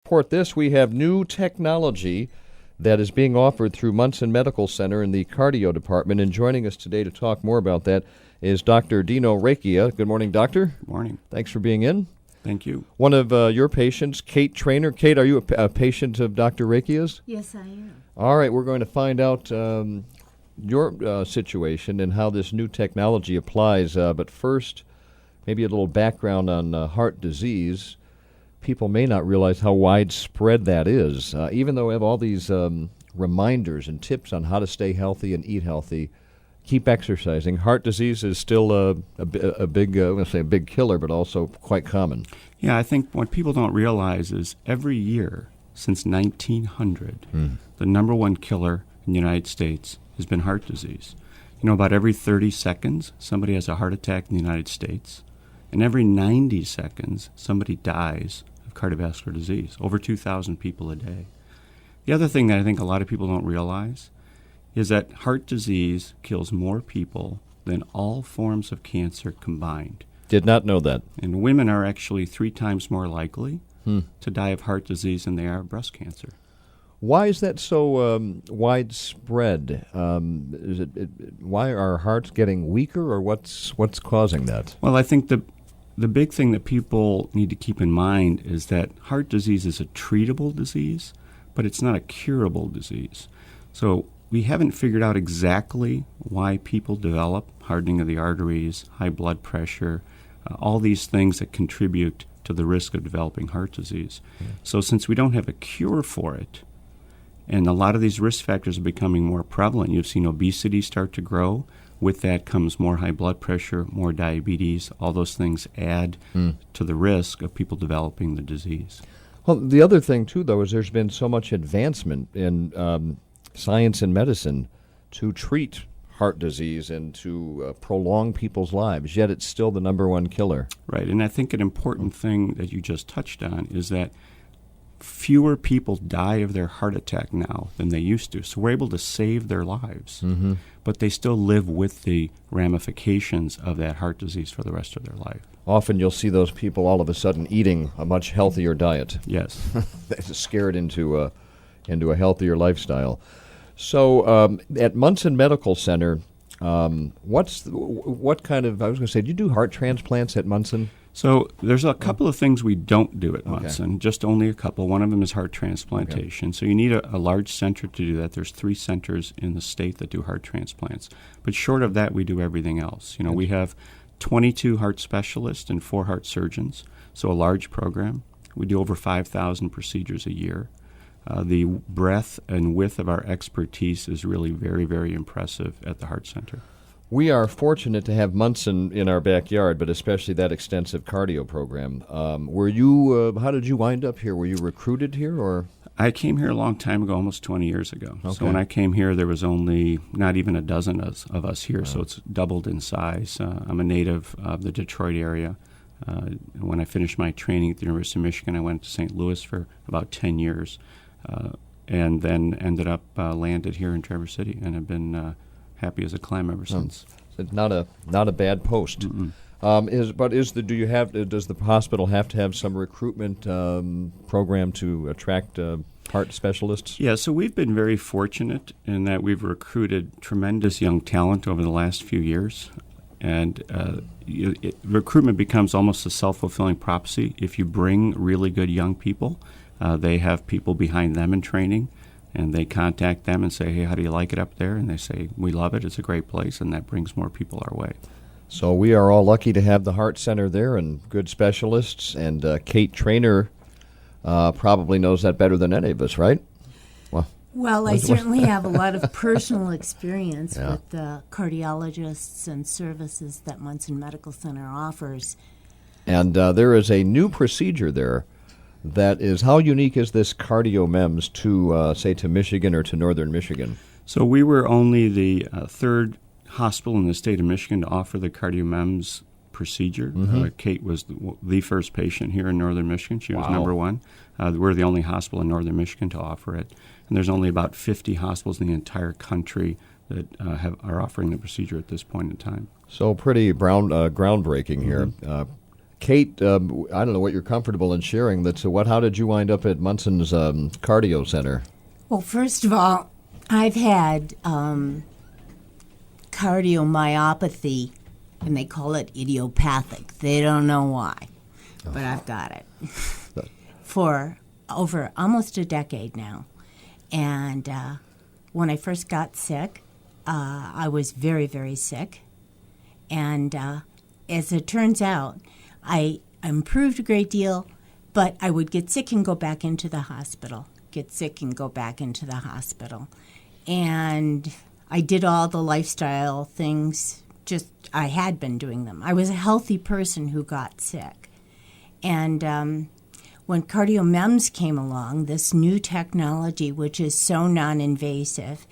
report this. We have new technology that is being offered through Munson Medical Center in the cardio department. And joining us today to talk more about that is Dr. Dino Recchia. Good morning, doctor. Good morning. Thanks for being in. Thank you. One of your patients, Kate Trainer. Kate, are you a patient of Dr. Recchia's? Yes, I am. All right, we're going to find out your situation and how this new technology applies. But first, maybe a little background on heart disease. People may not realize how widespread that is. Even though we have all these reminders and tips on how to stay healthy and eat healthy, keep exercising, heart disease is still a big, I'm going to say a big killer, but also quite common. Yeah, I think what people don't realize is every year since 1900, the number one killer in the United States has been heart disease. You know, about every 30 seconds, somebody has a heart attack in the United States. And every 90 seconds, somebody dies of cardiovascular disease, over 2,000 people a day. The other thing that I think a lot of people don't realize is that heart disease kills more people than all forms of cancer combined. Did not know that. And women are actually 3 times more likely to die of heart disease than they are of breast cancer. Why is that so widespread? Why are hearts getting weaker, or what's causing that? Well, I think the big thing that people need to keep in mind is that heart disease is a treatable disease, but it's not a curable disease. So we haven't figured out exactly why people develop hardening of the arteries, high blood pressure, all these things that contribute to the risk of developing heart disease. So since we don't have a cure for it, and a lot of these risk factors are becoming more prevalent, you've seen obesity start to grow. With that comes more high blood pressure, more diabetes. All those things add to the risk of people developing the disease. Well, the other thing, too, though, is there's been so much advancement in science and medicine to treat heart disease and to prolong people's lives, yet it's still the number one killer. Right, and I think an important thing that you just touched on is that fewer people die of their heart attack now than they used to. So we're able to save their lives, but they still live with the ramifications of that heart disease for the rest of their life. Often you'll see those people all of a sudden eating a much healthier diet. Yes. They're scared into a healthier lifestyle. So at Munson Medical Center, what kind of, I was going to say, do you do heart transplants at Munson? So there's a couple of things we don't do at Munson, just only a couple. One of them is heart transplantation. So you need a large center to do that. There's 3 centers in the state that do heart transplants. But short of that, we do everything else. You know, we have 22 heart specialists and 4 heart surgeons, so a large program. We do over 5,000 procedures a year. The breadth and width of our expertise is really very, very impressive at the Heart Center. We are fortunate to have Munson in our backyard, but especially that extensive cardio program. Were you? How did you wind up here? Were you recruited here, or? I came here a long time ago, almost 20 years ago. Okay. So when I came here, there was only not even a dozen of us here, so it's doubled in size. I'm a native of the Detroit area. When I finished my training at the University of Michigan, I went to St. Louis for about 10 years, and then ended up landed here in Traverse City, and have been happy as a clam ever since. It's not a bad post. Do you have? Does the hospital have to have some recruitment program to attract heart specialists? Yeah, so we've been very fortunate in that we've recruited tremendous young talent over the last few years, and recruitment becomes almost a self-fulfilling prophecy. If you bring really good young people, they have people behind them in training. And they contact them and say, hey, how do you like it up there? And they say, we love it. It's a great place. And that brings more people our way. So we are all lucky to have the Heart Center there and good specialists. And Kate Trainer probably knows that better than any of us, right? Well, I certainly have a lot of personal experience with the cardiologists and services that Munson Medical Center offers. And there is a new procedure there. That is, how unique is this CardioMEMS to, say, to Michigan or to northern Michigan? So we were only the third hospital in the state of Michigan to offer the CardioMEMS procedure. Kate was the first patient here in northern Michigan. She was number one. We're the only hospital in northern Michigan to offer it. And there's only about 50 hospitals in the entire country that are offering the procedure at this point in time. So pretty groundbreaking here. Kate, I don't know what you're comfortable in sharing. How did you wind up at Munson's Cardio Center? Well, first of all, I've had cardiomyopathy, and they call it idiopathic. They don't know why, but I've got it for over almost a decade now. And when I first got sick, I was very, very sick. And as it turns out, I improved a great deal, but I would get sick and go back into the hospital, And I did all the lifestyle things, I had been doing them. I was a healthy person who got sick. And when CardioMEMS came along, this new technology, which is so non-invasive,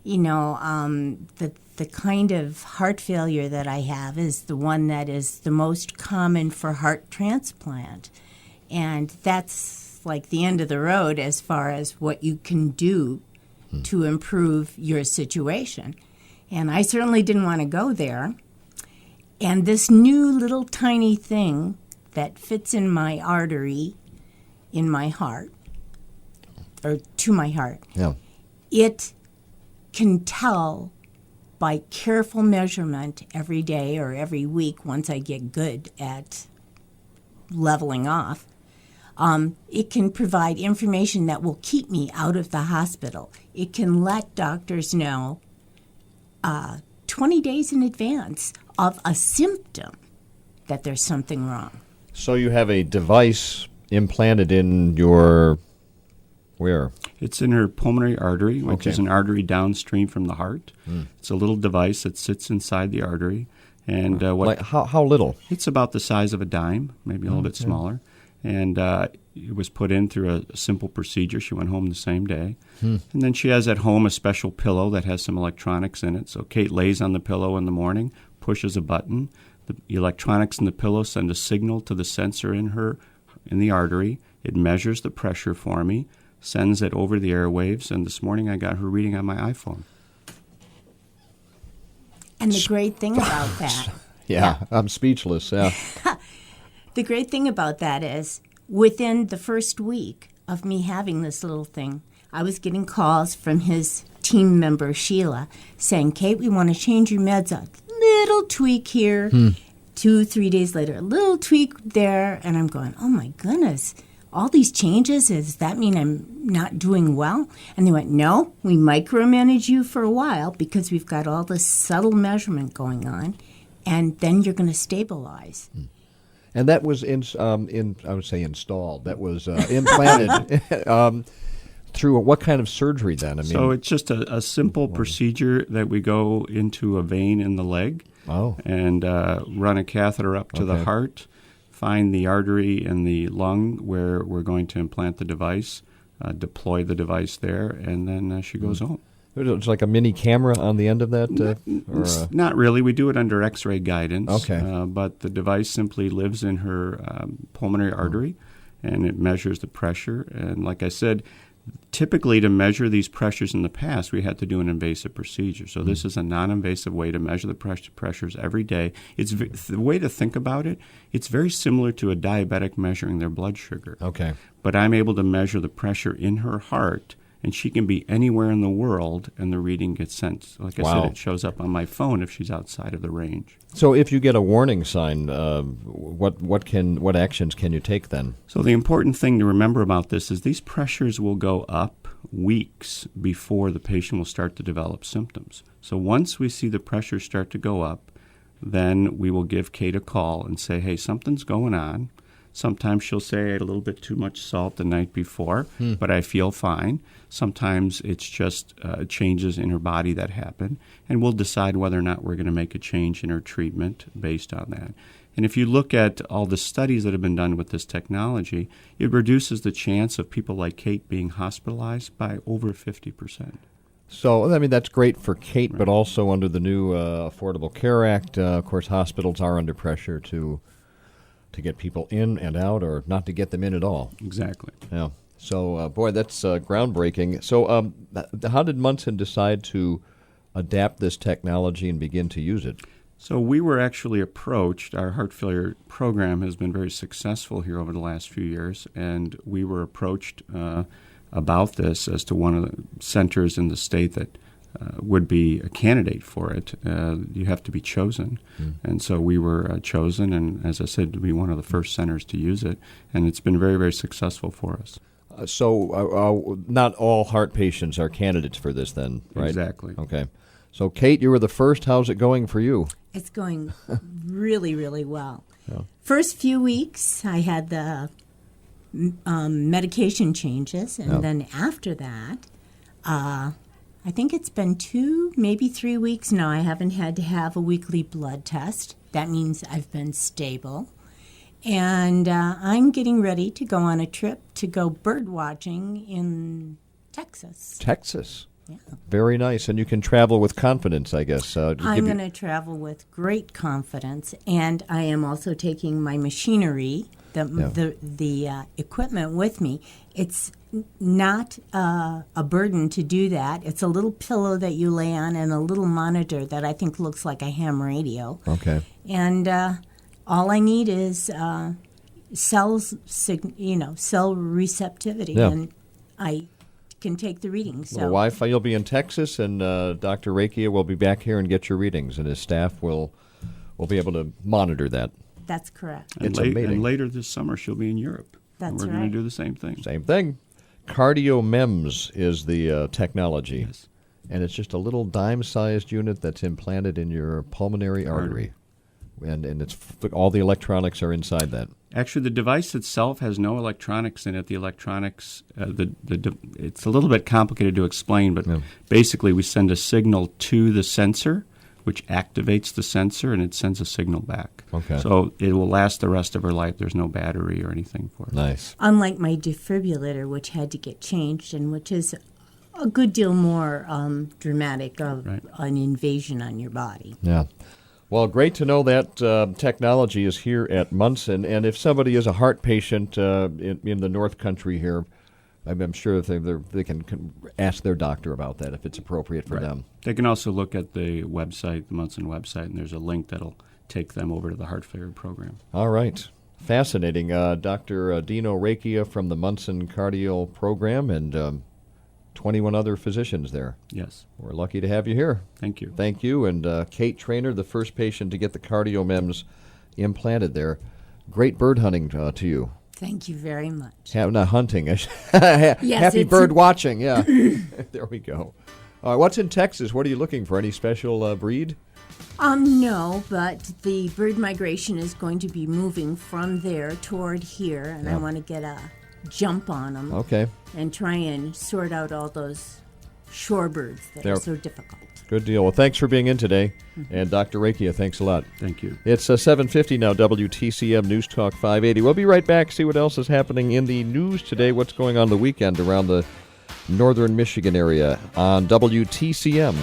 the kind of heart failure that I have is the one that is the most common for heart transplant. And that's like the end of the road as far as what you can do to improve your situation. And I certainly didn't want to go there. And this new little tiny thing that fits in my artery in my heart, or to my heart, it can tell by careful measurement every day or every week once I get good at leveling off. It can provide information that will keep me out of the hospital. It can let doctors know 20 days in advance of a symptom that there's something wrong. So you have a device implanted in your, where? It's in her pulmonary artery, which is an artery downstream from the heart. It's a little device that sits inside the artery. And how little? It's about the size of a dime, maybe a little bit smaller. And it was put in through a simple procedure. She went home the same day. And then she has at home a special pillow that has some electronics in it. So Kate lays on the pillow in the morning, pushes a button. The electronics in the pillow send a signal to the sensor in the artery. It measures the pressure for me, sends it over the airwaves, and this morning I got her reading on my iPhone. And the great thing about that... I'm speechless, The great thing about that is, within the first week of me having this little thing, I was getting calls from his team member, Sheila, saying, Kate, we want to change your meds up. Little tweak here. 2-3 days later, a little tweak there. And I'm going, oh, my goodness, all these changes, does that mean I'm not doing well? And they went, no, we micromanage you for a while because we've got all this subtle measurement going on, and then you're going to stabilize. And that was I would say installed. That was implanted through what kind of surgery then? So it's just a simple procedure that we go into a vein in the leg and run a catheter up to the heart, find the artery in the lung where we're going to implant the device, deploy the device there, and then she goes home. It's like a mini camera on the end of that? Not really. We do it under X-ray guidance. Okay. But the device simply lives in her pulmonary artery, and it measures the pressure. And like I said, typically to measure these pressures in the past, we had to do an invasive procedure. So this is a non-invasive way to measure the pressures every day. It's the way to think about it, it's very similar to a diabetic measuring their blood sugar. Okay. But I'm able to measure the pressure in her heart, and she can be anywhere in the world, and the reading gets sent. Like I said, it shows up on my phone if she's outside of the range. So if you get a warning sign, what actions can you take then? So the important thing to remember about this is these pressures will go up weeks before the patient will start to develop symptoms. So once we see the pressures start to go up, then we will give Kate a call and say, hey, something's going on. Sometimes she'll say I had a little bit too much salt the night before, but I feel fine. Sometimes it's just changes in her body that happen, and we'll decide whether or not we're going to make a change in her treatment based on that. And if you look at all the studies that have been done with this technology, it reduces the chance of people like Kate being hospitalized by over 50%. So, I mean, that's great for Kate, but also under the new Affordable Care Act, of course, hospitals are under pressure to get people in and out, or not to get them in at all. Exactly. Yeah. So, boy, that's groundbreaking. So how did Munson decide to adapt this technology and begin to use it? So we were actually approached. Our heart failure program has been very successful here over the last few years, and we were approached about this as to one of the centers in the state that would be a candidate for it. You have to be chosen. And so we were chosen, and as I said, to be one of the first centers to use it, and it's been very, very successful for us. So not all heart patients are candidates for this then, right? Exactly. Okay. So, Kate, you were the first. How's it going for you? It's going really, really well. Yeah. First few weeks, I had the medication changes, and then after that, I think it's been 2, maybe 3 weeks now. I haven't had to have a weekly blood test. That means I've been stable. And I'm getting ready to go on a trip to go bird watching in Texas. Texas. Yeah. Very nice. And you can travel with confidence, I guess. I'm going to travel with great confidence, and I am also taking my machinery, the equipment with me. It's not a burden to do that. It's a little pillow that you lay on and a little monitor that I think looks like a ham radio. Okay. And all I need is cell receptivity, and I can take the readings. So Wi-Fi. You'll be in Texas, and Dr. Recchia will be back here and get your readings, and his staff will be able to monitor that. that's correct. And, and later this summer, she'll be in Europe. That's and we're going to do the same thing. Same thing. CardioMEMS is the technology. Yes. And it's just a little dime-sized unit that's implanted in your pulmonary artery. And it's all the electronics are inside that. Actually, the device itself has no electronics in it. The electronics, it's a little bit complicated to explain, but basically we send a signal to the sensor, which activates the sensor, and it sends a signal back. Okay. So it will last the rest of her life. There's no battery or anything for it. Nice. Unlike my defibrillator, which had to get changed and which is a good deal more dramatic of an invasion on your body. Yeah. Well, great to know that technology is here at Munson. And if somebody is a heart patient in the North Country here, I'm sure they can ask their doctor about that if it's appropriate for them. They can also look at the website, the Munson website, and there's a link that'll take them over to the heart failure program. All right. Fascinating. Dr. Dino Recchia from the Munson Cardio Program and 21 other physicians there. Yes. We're lucky to have you here. Thank you. Thank you. And Kate Traynor, the first patient to get the CardioMEMS implanted there. Great bird hunting to you. Thank you very much. Not hunting. Happy bird watching. Yeah. There we go. All right, what's in Texas? What are you looking for? Any special breed? No, but the bird migration is going to be moving from there toward here, and I want to get a jump on them. Okay. And try and sort out all those shorebirds that are so difficult. Good deal. Well, thanks for being in today. And Dr. Recchia, thanks a lot. Thank you. It's 7:50 now, WTCM News Talk 580. We'll be right back, see what else is happening in the news today, what's going on the weekend around the northern Michigan area on WTCM.